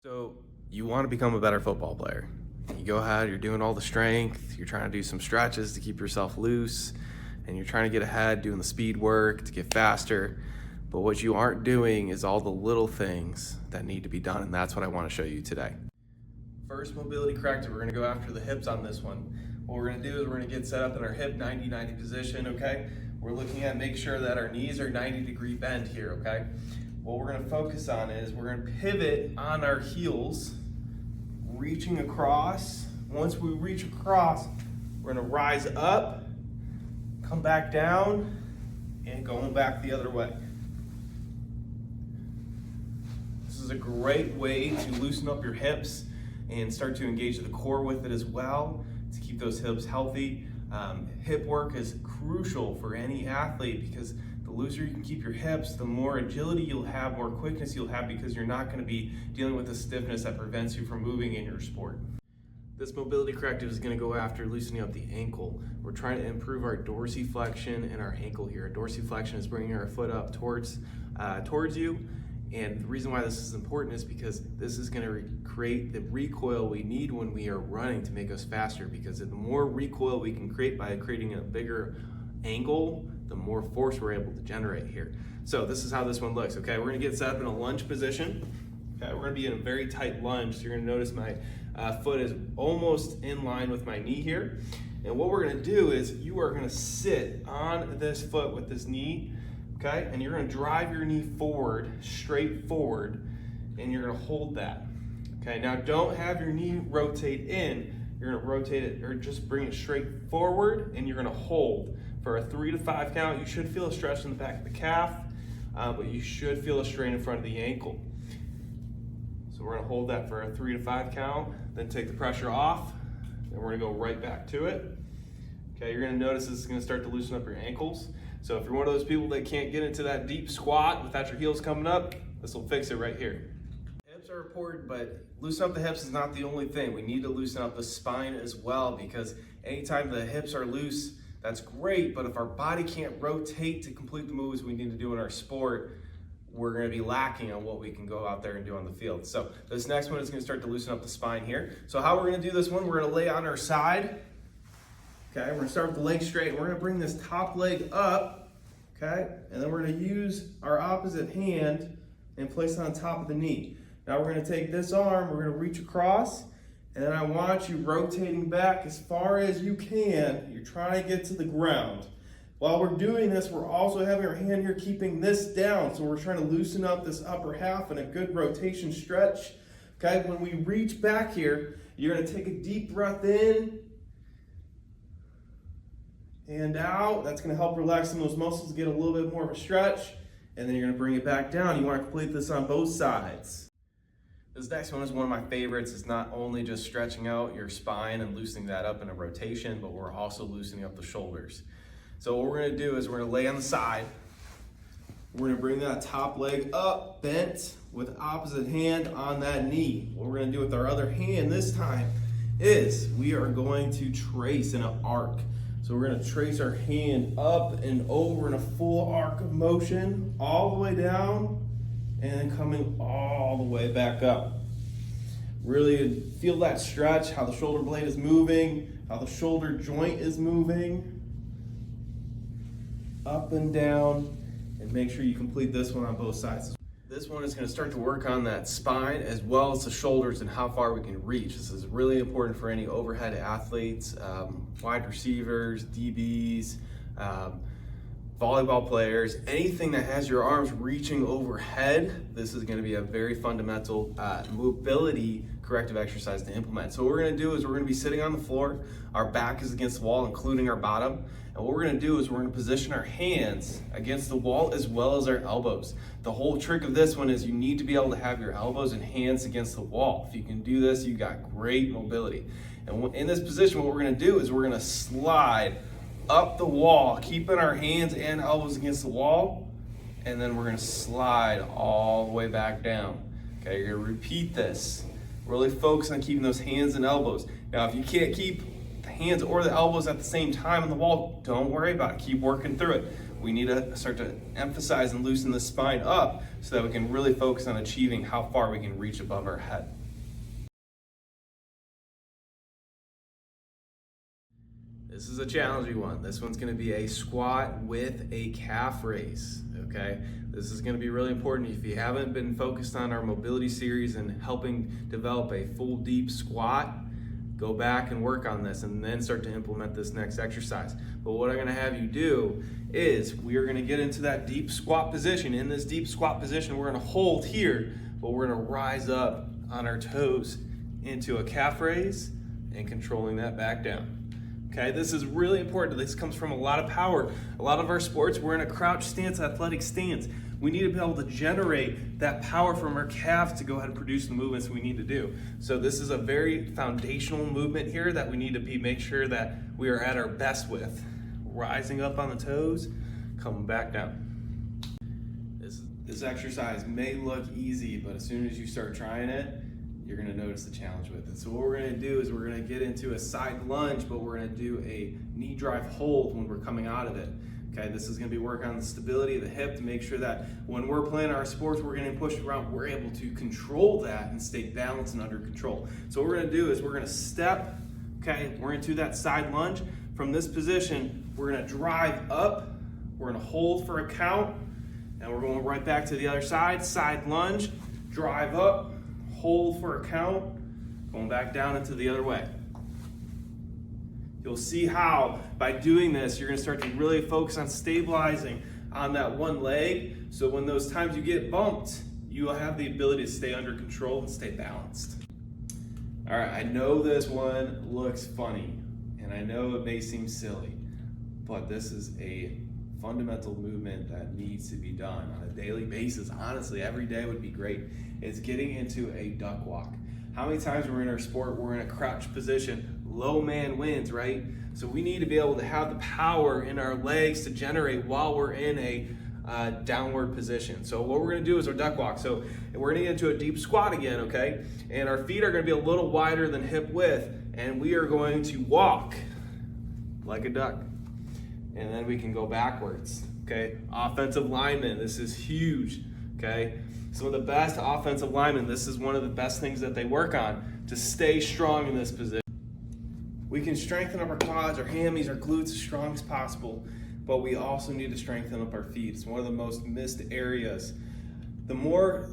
So you want to become a better football player. You go ahead, you're doing all the strength, you're trying to do some stretches to keep yourself loose, and you're trying to get ahead, doing the speed work to get faster. But what you aren't doing is all the little things that need to be done, and that's what I want to show you today. First mobility corrective, we're going to go after the hips on this one. What we're going to do is we're going to get set up in our hip 90-90 position, okay? We're looking at make sure that our knees are 90-degree bend here, okay? What we're going to focus on is we're going to pivot on our heels, reaching across. Once we reach across, we're going to rise up, come back down, and going back the other way. This is a great way to loosen up your hips and start to engage the core with it as well to keep those hips healthy. Hip work is crucial for any athlete because the looser you can keep your hips, the more agility you'll have, more quickness you'll have, because you're not going to be dealing with the stiffness that prevents you from moving in your sport. This mobility corrective is going to go after loosening up the ankle. We're trying to improve our dorsiflexion and our ankle here. Dorsiflexion is bringing our foot up towards you. And the reason why this is important is because this is going to create the recoil we need when we are running to make us faster, because the more recoil we can create by creating a bigger angle, the more force we're able to generate here. So this is how this one looks, okay? We're going to get set up in a lunge position. Okay, we're going to be in a very tight lunge, so you're going to notice my foot is almost in line with my knee here. And what we're going to do is you are going to sit on this foot with this knee, okay? And you're going to drive your knee forward, straight forward, and you're going to hold that. Okay, now don't have your knee rotate in. You're going to rotate it, or just bring it straight forward, and you're going to hold. For a 3 to 5 count, you should feel a stretch in the back of the calf, but you should feel a strain in front of the ankle. So we're going to hold that for a 3 to 5 count, then take the pressure off, and we're going to go right back to it. Okay, you're going to notice this is going to start to loosen up your ankles. So if you're one of those people that can't get into that deep squat without your heels coming up, this will fix it right here. Hips are important, but loosen up the hips is not the only thing. We need to loosen up the spine as well, because anytime the hips are loose, that's great, but if our body can't rotate to complete the moves we need to do in our sport, we're going to be lacking on what we can go out there and do on the field. So this next one is going to start to loosen up the spine here. So how we're going to do this one, we're going to lay on our side. Okay, we're going to start with the leg straight, and we're going to bring this top leg up, okay? And then we're going to use our opposite hand and place it on top of the knee. Now we're going to take this arm, we're going to reach across, and then I want you rotating back as far as you can. You're trying to get to the ground. While we're doing this, we're also having our hand here keeping this down. So we're trying to loosen up this upper half and a good rotation stretch. Okay, when we reach back here, you're gonna take a deep breath in and out. That's gonna help relax some of those muscles, get a little bit more of a stretch. And then you're gonna bring it back down. You wanna complete this on both sides. This next one is one of my favorites. It's not only just stretching out your spine and loosening that up in a rotation, but we're also loosening up the shoulders. So what we're gonna do is we're gonna lay on the side. We're gonna bring that top leg up, bent, with opposite hand on that knee. What we're gonna do with our other hand this time is we are going to trace in an arc. So we're gonna trace our hand up and over in a full arc of motion, all the way down, and then coming all the way back up. Really feel that stretch, how the shoulder blade is moving, how the shoulder joint is moving, up and down, and make sure you complete this one on both sides. This one is going to start to work on that spine as well as the shoulders and how far we can reach. This is really important for any overhead athletes, wide receivers, DBs, volleyball players, anything that has your arms reaching overhead. This is going to be a very fundamental mobility corrective exercise to implement. So what we're going to do is we're going to be sitting on the floor. Our back is against the wall, including our bottom. And what we're going to do is we're going to position our hands against the wall as well as our elbows. The whole trick of this one is you need to be able to have your elbows and hands against the wall. If you can do this, you got great mobility. And in this position, what we're going to do is we're going to slide up the wall, keeping our hands and elbows against the wall, and then we're going to slide all the way back down. Okay, you're going to repeat this. Really focus on keeping those hands and elbows. Now, if you can't keep the hands or the elbows at the same time on the wall, don't worry about it. Keep working through it. We need to start to emphasize and loosen the spine up so that we can really focus on achieving how far we can reach above our head. This is a challenging one. This one's gonna be a squat with a calf raise, okay? This is gonna be really important. If you haven't been focused on our mobility series and helping develop a full deep squat, go back and work on this and then start to implement this next exercise. But what I'm gonna have you do is we are gonna get into that deep squat position. In this deep squat position, we're gonna hold here, but we're gonna rise up on our toes into a calf raise and controlling that back down. Okay, this is really important. This comes from a lot of power. A lot of our sports, we're in a crouch stance, athletic stance. We need to be able to generate that power from our calves to go ahead and produce the movements we need to do. So this is a very foundational movement here that we need to make sure that we are at our best with. Rising up on the toes, coming back down. This exercise may look easy, but as soon as you start trying it, you're gonna notice the challenge with it. So what we're gonna do is we're gonna get into a side lunge, but we're gonna do a knee drive hold when we're coming out of it. Okay, this is gonna be work on the stability of the hip to make sure that when we're playing our sports, we're getting pushed around, we're able to control that and stay balanced and under control. So what we're gonna do is we're gonna step, okay, we're into that side lunge. From this position, we're gonna drive up, we're gonna hold for a count, and we're going right back to the other side, side lunge, drive up, hold for a count, going back down into the other way. You'll see how by doing this, you're gonna start to really focus on stabilizing on that one leg. So when those times you get bumped, you will have the ability to stay under control and stay balanced. All right, I know this one looks funny and I know it may seem silly, but this is a fundamental movement that needs to be done on a daily basis. Honestly, every day would be great. It's getting into a duck walk. How many times we're in our sport, we're in a crouch position, low man wins, right? So we need to be able to have the power in our legs to generate while we're in a downward position. So what we're gonna do is our duck walk. So we're gonna get into a deep squat again, okay? And our feet are gonna be a little wider than hip width, and we are going to walk like a duck. And then we can go backwards, okay? Offensive linemen, this is huge, okay? Some of the best offensive linemen, this is one of the best things that they work on to stay strong in this position. We can strengthen up our quads, our hammies, our glutes as strong as possible, but we also need to strengthen up our feet. It's one of the most missed areas. The more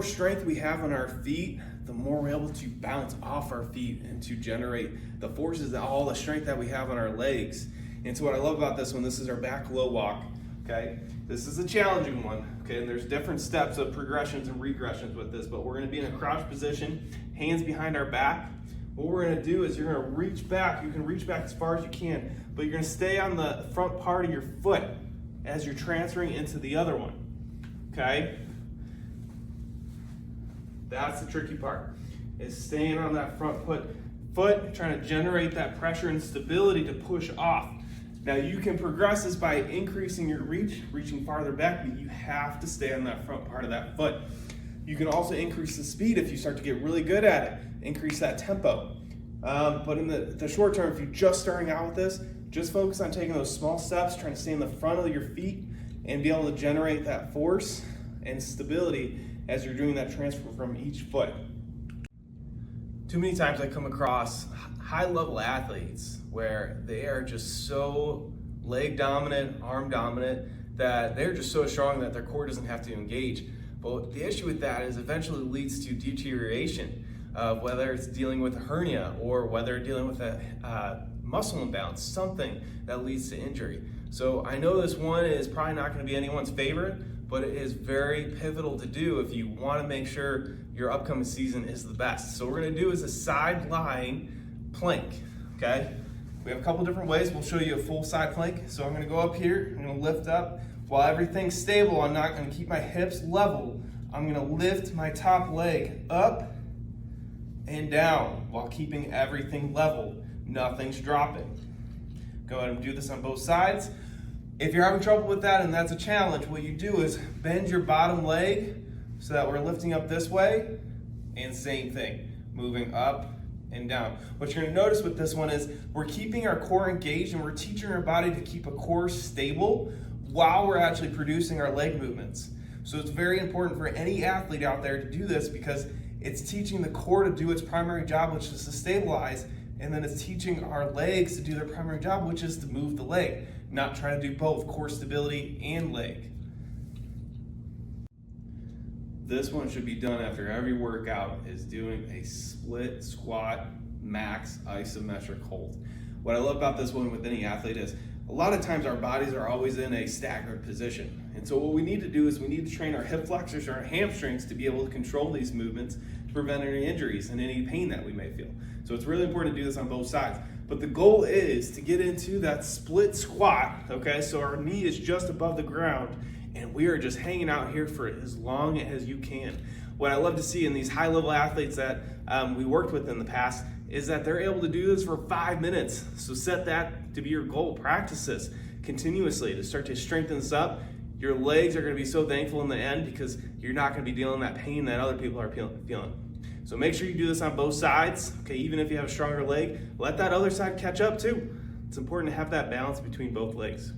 strength we have on our feet, the more we're able to bounce off our feet and to generate the forces, all the strength that we have on our legs. And so what I love about this one, this is our back low walk, okay? This is a challenging one, okay? And there's different steps of progressions and regressions with this, but we're gonna be in a crouch position, hands behind our back. What we're gonna do is you're gonna reach back. You can reach back as far as you can, but you're gonna stay on the front part of your foot as you're transferring into the other one, okay? That's the tricky part, is staying on that front foot, trying to generate that pressure and stability to push off. Now you can progress this by increasing your reach, reaching farther back, but you have to stay on that front part of that foot. You can also increase the speed if you start to get really good at it, increase that tempo. But in the short term, if you're just starting out with this, just focus on taking those small steps, trying to stay in the front of your feet and be able to generate that force and stability as you're doing that transfer from each foot. Too many times I come across high-level athletes where they are just so leg dominant, arm dominant, that they're just so strong that their core doesn't have to engage. But the issue with that is eventually leads to deterioration, whether it's dealing with a hernia or whether dealing with a muscle imbalance, something that leads to injury. So I know this one is probably not going to be anyone's favorite, but it is very pivotal to do if you want to make sure your upcoming season is the best. So what we're going to do is a side lying plank, okay? We have a couple different ways. We'll show you a full side plank. So I'm going to go up here, I'm going to lift up. While everything's stable, I'm not going to keep my hips level. I'm going to lift my top leg up and down while keeping everything level. Nothing's dropping. Go ahead and do this on both sides. If you're having trouble with that and that's a challenge, what you do is bend your bottom leg so that we're lifting up this way, and same thing, moving up and down. What you're gonna notice with this one is we're keeping our core engaged and we're teaching our body to keep a core stable while we're actually producing our leg movements. So it's very important for any athlete out there to do this because it's teaching the core to do its primary job, which is to stabilize, and then it's teaching our legs to do their primary job, which is to move the leg, not trying to do both core stability and leg. This one should be done after every workout, is doing a split squat max isometric hold. What I love about this one with any athlete is a lot of times our bodies are always in a staggered position. And so what we need to do is we need to train our hip flexors or our hamstrings to be able to control these movements to prevent any injuries and any pain that we may feel. So it's really important to do this on both sides. But the goal is to get into that split squat, okay? So our knee is just above the ground and we are just hanging out here for as long as you can. What I love to see in these high-level athletes that we worked with in the past is that they're able to do this for 5 minutes. So set that to be your goal. Practice this continuously to start to strengthen this up. Your legs are going to be so thankful in the end because you're not going to be dealing that pain that other people are feeling. So make sure you do this on both sides. Okay, even if you have a stronger leg, let that other side catch up too. It's important to have that balance between both legs.